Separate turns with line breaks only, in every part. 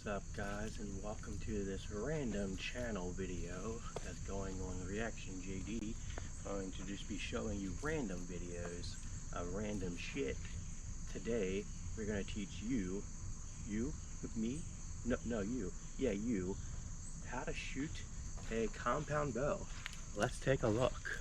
What's up, guys, and welcome to this random channel video that's going on reactionjd. I'm going to just be showing you random videos of random shit. Today we're going to teach you me, no you, yeah you, how to shoot a compound bow. Let's take a look.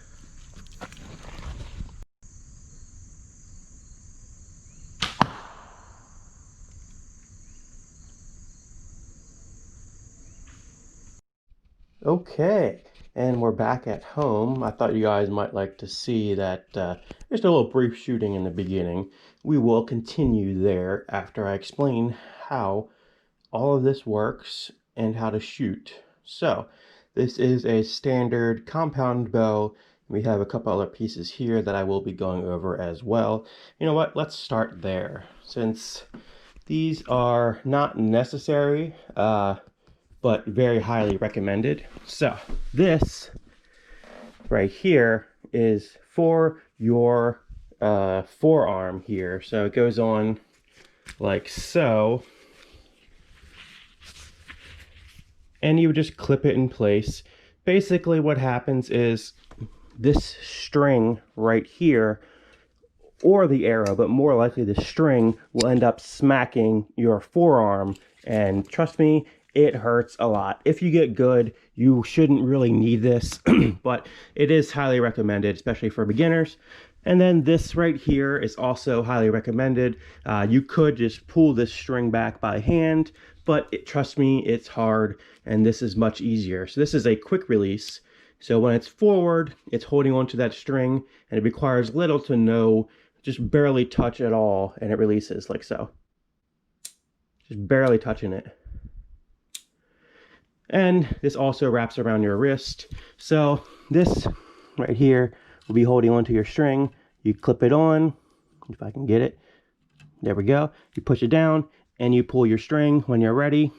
Okay, and we're back at home. I thought you guys might like to see that just a little brief shooting in the beginning. We will continue there after I explain how all of this works and how to shoot. So, this is a standard compound bow. We have a couple other pieces here that I will be going over as well. You know what? Let's start there. Since these are not necessary, but very highly recommended. So this right here is for your forearm here. So it goes on like so. And you just clip it in place. Basically what happens is this string right here, or the arrow, but more likely the string, will end up smacking your forearm. And trust me, it hurts a lot. If you get good, you shouldn't really need this, but it is highly recommended, especially for beginners. And then this right here is also highly recommended. You could just pull this string back by hand, but trust me, it's hard, and this is much easier. So this is a quick release. So when it's forward, it's holding onto that string, and it requires little to no, just barely touch at all, and it releases like so. Just barely touching it. And this also wraps around your wrist. So this right here will be holding onto your string. You clip it on, if I can get it. There we go. You push it down and you pull your string when you're ready.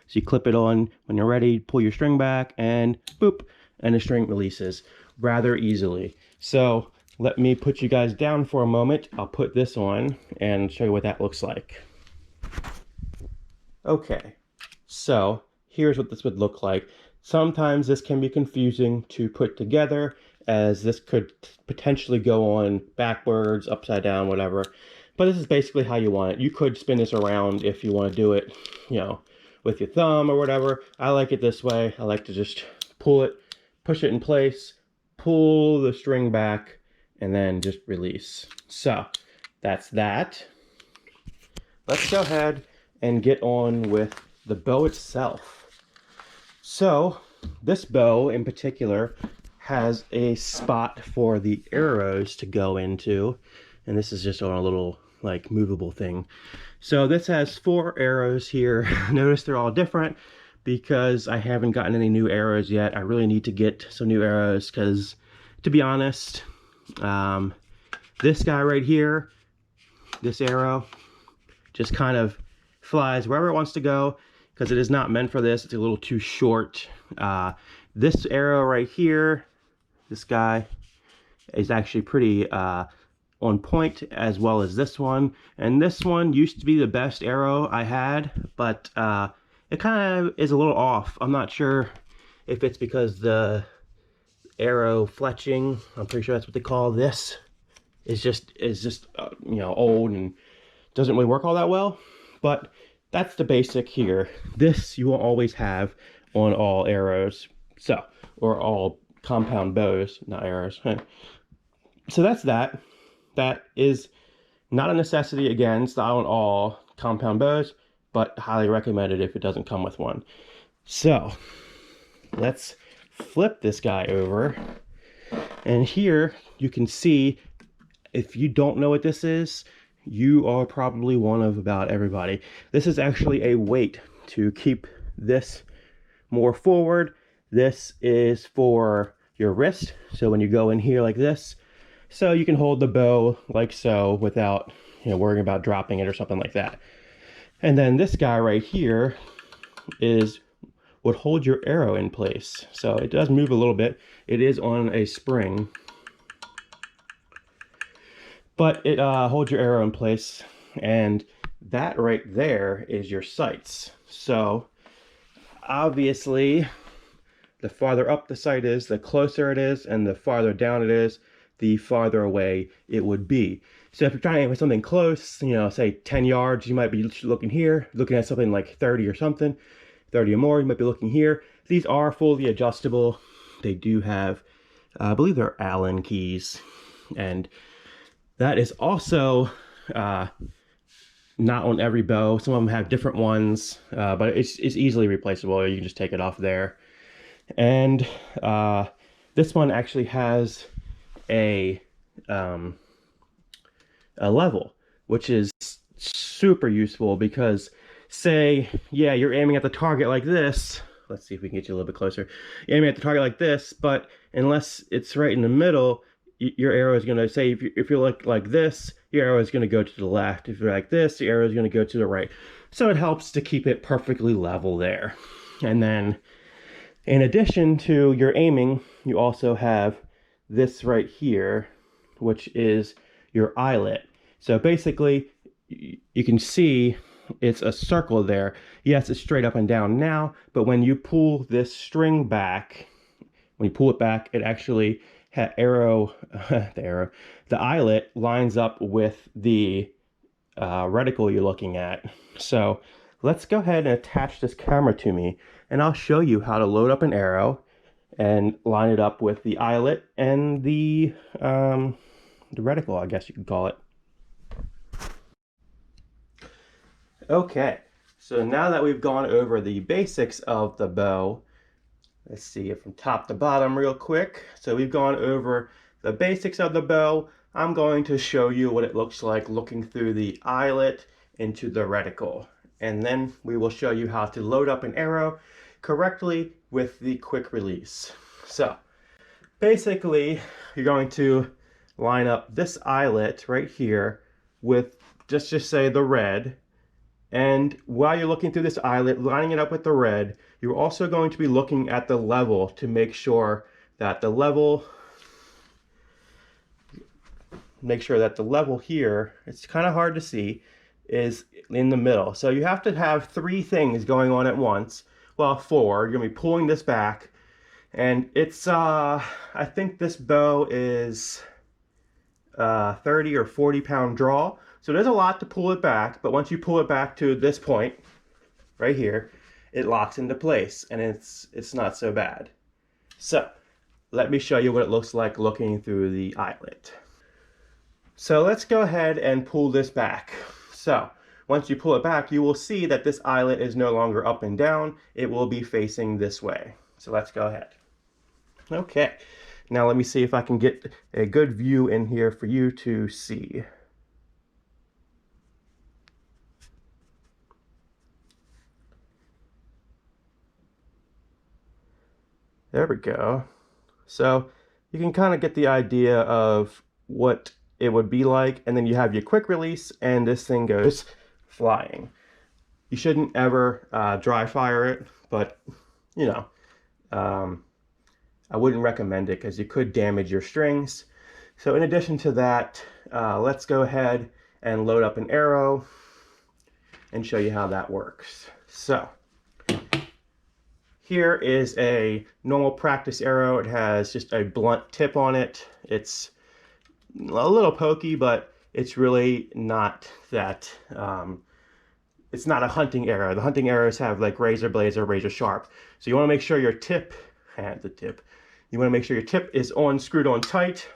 So you clip it on when you're ready, pull your string back, and boop, and the string releases rather easily. So let me put you guys down for a moment. I'll put this on and show you what that looks like. Okay, so here's what this would look like. Sometimes this can be confusing to put together, as this could potentially go on backwards, upside down, whatever. But this is basically how you want it. You could spin this around if you want to do it, you know, with your thumb or whatever. I like it this way. I like to just pull it, push it in place, pull the string back, and then just release. So that's that. Let's go ahead and get on with the bow itself. So this bow in particular has a spot for the arrows to go into, and this is just on a little like movable thing. So this has 4 arrows here. Notice they're all different because I haven't gotten any new arrows yet. I really need to get some new arrows because, to be honest, this guy right here, this arrow, just kind of flies wherever it wants to go, because it is not meant for this. It's a little too short. This arrow right here, this guy, is actually pretty on point, as well as this one. And this one used to be the best arrow I had, but it kind of is a little off. I'm not sure if it's because the arrow fletching, I'm pretty sure that's what they call this, is just you know, old and doesn't really work all that well. But that's the basic here. This you will always have on all arrows, so, or all compound bows, not arrows. So that's that. That is not a necessity. Again, it's not on all compound bows, but highly recommended if it doesn't come with one. So let's flip this guy over, and here you can see, if you don't know what this is, you are probably one of about everybody. This is actually a weight to keep this more forward. This is for your wrist, so when you go in here like this, so you can hold the bow like so without, you know, worrying about dropping it or something like that. And then this guy right here would hold your arrow in place. So it does move a little bit. It is on a spring, but it holds your arrow in place. And that right there is your sights. So obviously, the farther up the sight is, the closer it is, and the farther down it is, the farther away it would be. So if you're trying to aim at something close, you know, say 10 yards, you might be looking here, looking at something like 30 or something, 30 or more, you might be looking here. These are fully adjustable. They do have, I believe they're Allen keys, and that is also not on every bow. Some of them have different ones, but it's easily replaceable. You can just take it off there. And this one actually has a level, which is super useful because, say, yeah, you're aiming at the target like this. Let's see if we can get you a little bit closer. You're aiming at the target like this, but unless it's right in the middle, your arrow is going to, say, if you're like this, your arrow is going to go to the left. If you're like this, your arrow is going to go to the right. So it helps to keep it perfectly level there. And then in addition to your aiming, you also have this right here, which is your eyelet. So basically, you can see it's a circle there. Yes, it's straight up and down now, but when you pull this string back, when you pull it back, it actually the eyelet lines up with the reticle you're looking at. So let's go ahead and attach this camera to me, and I'll show you how to load up an arrow and line it up with the eyelet and the reticle, I guess you could call it. Okay, so now that we've gone over the basics of the bow, let's see it from top to bottom real quick. So we've gone over the basics of the bow. I'm going to show you what it looks like looking through the eyelet into the reticle. And then we will show you how to load up an arrow correctly with the quick release. So basically, you're going to line up this eyelet right here with just say the red. And while you're looking through this eyelet, lining it up with the red, you're also going to be looking at the level to make sure that the level here, it's kind of hard to see, is in the middle. So you have to have 3 things going on at once. Well, 4. You're going to be pulling this back, and it's I think this bow is 30 or 40 pound draw. So there's a lot to pull it back, but once you pull it back to this point right here, it locks into place, and it's not so bad. So let me show you what it looks like looking through the eyelet. So let's go ahead and pull this back. So once you pull it back, you will see that this eyelet is no longer up and down. It will be facing this way. So let's go ahead. Okay, now let me see if I can get a good view in here for you to see. There we go. So you can kind of get the idea of what it would be like, and then you have your quick release, and this thing goes flying. You shouldn't ever dry fire it, but you know, I wouldn't recommend it because you could damage your strings. So in addition to that, let's go ahead and load up an arrow and show you how that works. So here is a normal practice arrow. It has just a blunt tip on it. It's a little pokey, but it's really not that, it's not a hunting arrow. The hunting arrows have like razor blades or razor sharp. So you want to make sure your tip, you want to make sure your tip is screwed on tight.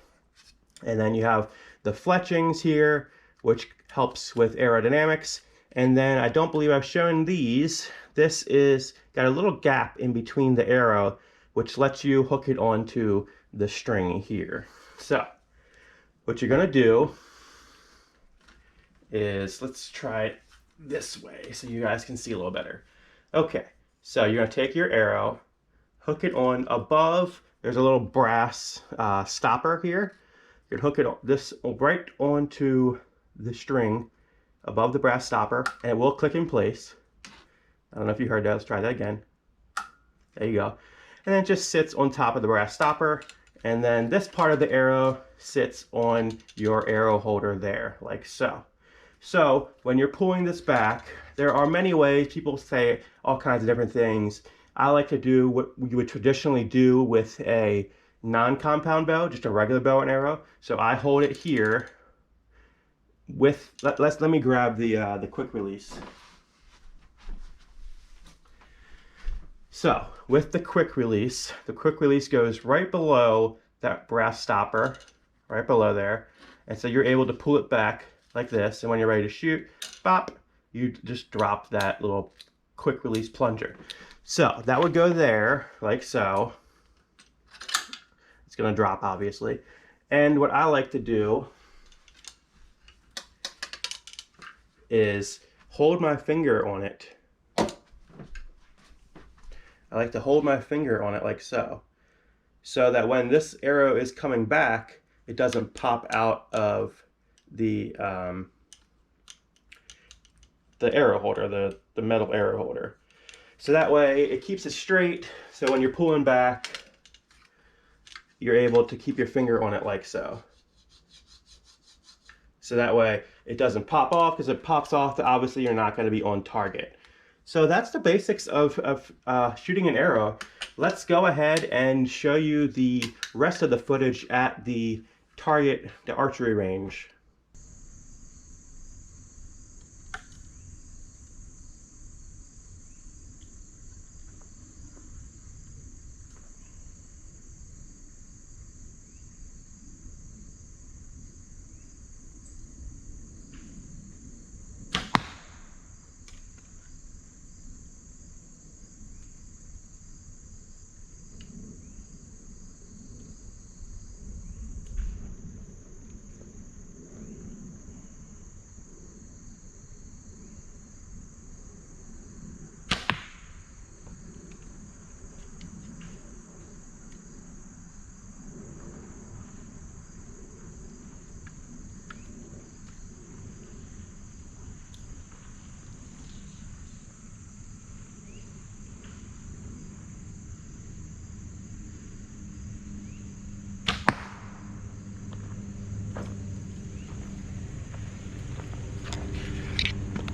And then you have the fletchings here, which helps with aerodynamics. And then I don't believe I've shown these. This is got a little gap in between the arrow, which lets you hook it onto the string here. So what you're gonna do is, let's try it this way so you guys can see a little better. Okay, so you're gonna take your arrow, hook it on above. There's a little brass stopper here. You can hook this right onto the string above the brass stopper, and it will click in place. I don't know if you heard that. Let's try that again. There you go. And then it just sits on top of the brass stopper, and then this part of the arrow sits on your arrow holder there, like so. So when you're pulling this back, there are many ways. People say all kinds of different things. I like to do what you would traditionally do with a non-compound bow, just a regular bow and arrow. So I hold it here with, let me grab the quick release. So with the quick release goes right below that brass stopper, right below there. And so you're able to pull it back like this. And when you're ready to shoot, bop, you just drop that little quick release plunger. So that would go there like so. It's gonna drop obviously. And what I like to do is hold my finger on it. I like to hold my finger on it like so. So that when this arrow is coming back, it doesn't pop out of the arrow holder, the metal arrow holder. So that way it keeps it straight. So when you're pulling back, you're able to keep your finger on it like so. So that way it doesn't pop off, because if it pops off, obviously you're not going to be on target. So that's the basics of shooting an arrow. Let's go ahead and show you the rest of the footage at the target, the archery range.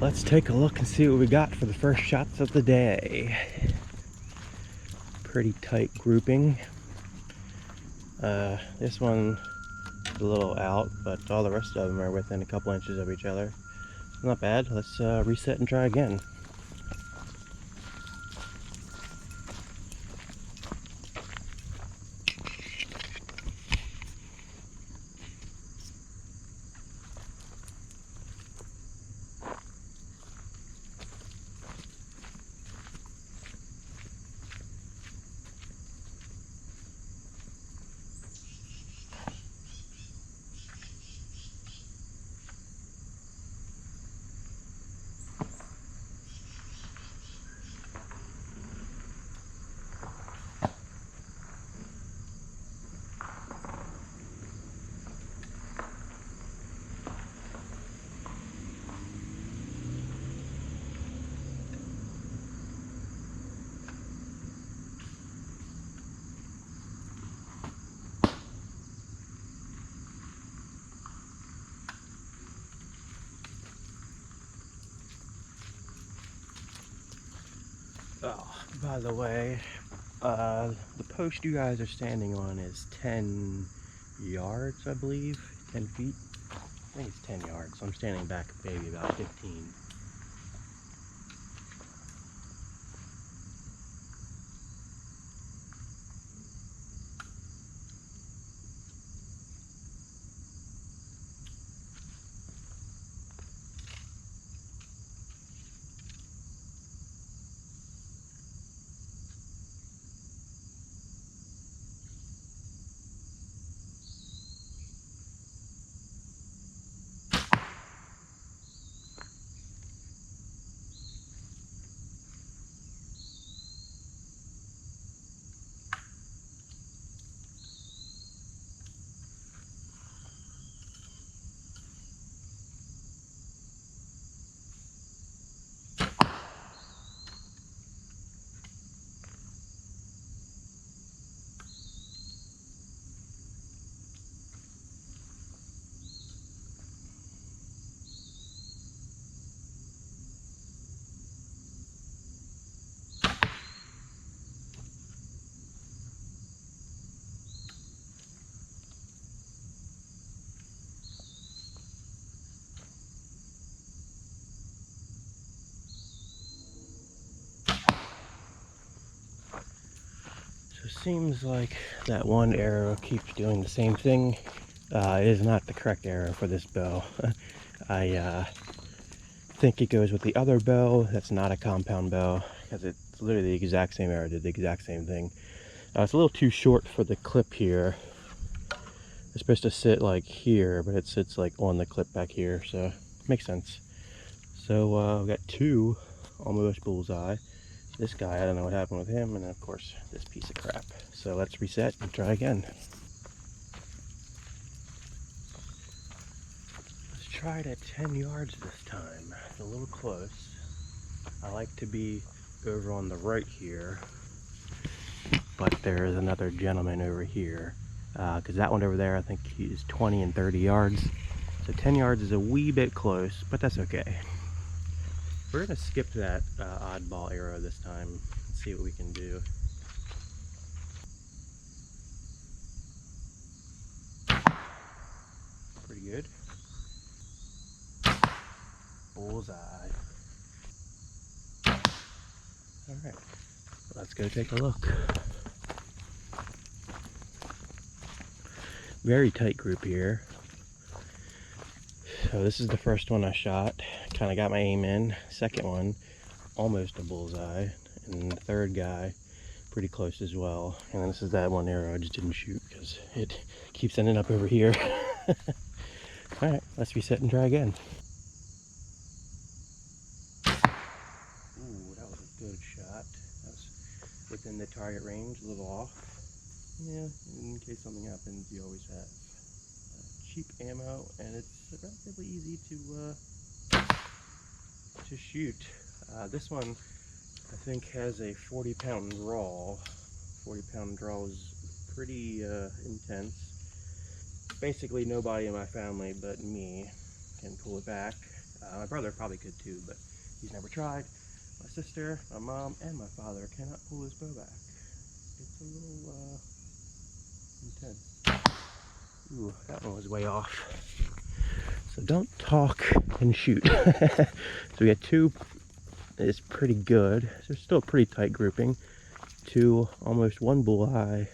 Let's take a look and see what we got for the first shots of the day. Pretty tight grouping. This one is a little out, but all the rest of them are within a couple inches of each other. Not bad. Let's reset and try again. Oh, by the way, the post you guys are standing on is 10 yards, I believe. 10 feet. I think it's 10 yards, so I'm standing back maybe about 15. seems like that one arrow keeps doing the same thing. It is not the correct arrow for this bow. I think it goes with the other bow that's not a compound bow, because it's literally the exact same arrow, did the exact same thing. It's a little too short for the clip here. It's supposed to sit like here, but it sits like on the clip back here, so makes sense. So we've got two almost bullseye. This guy, I don't know what happened with him, and then of course this piece of crap. So let's reset and try again. Let's try it at 10 yards this time. It's a little close. I like to be over on the right here, but there is another gentleman over here, because that one over there I think he's 20 and 30 yards. So 10 yards is a wee bit close, but that's okay. We're gonna skip that oddball arrow this time and see what we can do. Pretty good. Bullseye. Alright, let's go take a look. Very tight group here. So this is the first one I shot. Kind of got my aim in. Second one, almost a bullseye. And the third guy, pretty close as well. And then this is that one arrow I just didn't shoot because it keeps ending up over here. Alright, let's reset and try again. Ooh, that was a good shot. That was within the target range, a little off. Yeah, in case something happens, you always have cheap ammo, and it's relatively easy to shoot. This one, I think, has a 40-pound draw. 40-pound draw is pretty intense. Basically, nobody in my family but me can pull it back. My brother probably could too, but he's never tried. My sister, my mom, and my father cannot pull this bow back. It's a little intense. Ooh, that one was way off. So don't talk and shoot. So we got two. It's pretty good. So it's still a pretty tight grouping. Two, almost one bullseye.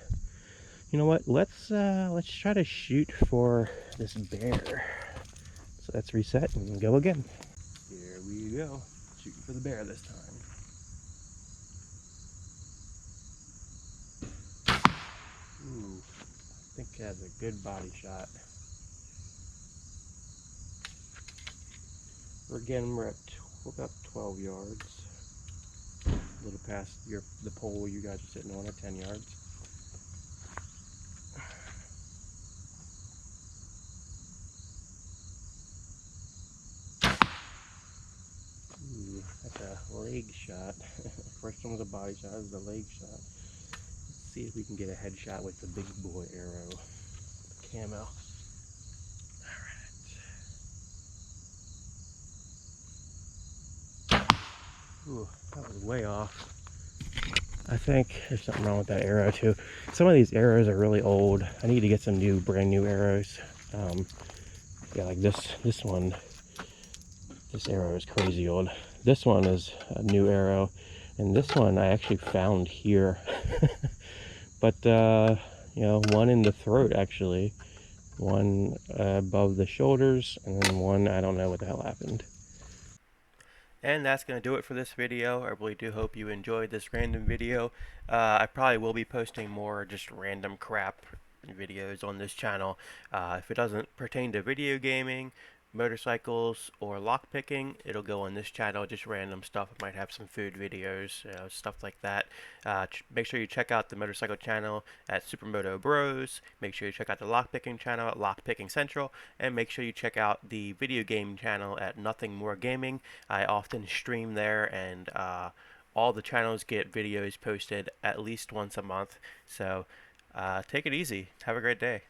You know what? Let's try to shoot for this bear. So let's reset and go again. Here we go. Shooting for the bear this time. Ooh, I think it has a good body shot. We're at about 12 yards. A little past the pole you guys are sitting on at 10 yards. Ooh, that's a leg shot. First one was a body shot, this is a leg shot. Let's see if we can get a headshot with the big boy arrow. The camo. Alright. Ooh, that was way off. I think there's something wrong with that arrow too. Some of these arrows are really old. I need to get some brand new arrows. Yeah, like this one. This arrow is crazy old. This one is a new arrow, and this one I actually found here. But you know, one in the throat actually, one above the shoulders, and then one, I don't know what the hell happened. And that's going to do it for this video. I really do hope you enjoyed this random video. I probably will be posting more just random crap videos on this channel. If it doesn't pertain to video gaming, motorcycles, or lockpicking, it'll go on this channel, just random stuff. I might have some food videos, stuff like that. Make sure you check out the motorcycle channel at Supermoto Bros. Make sure you check out the lockpicking channel at Lockpicking Central, and make sure you check out the video game channel at Nothing More Gaming. I often stream there, and all the channels get videos posted at least once a month. So take it easy. Have a great day.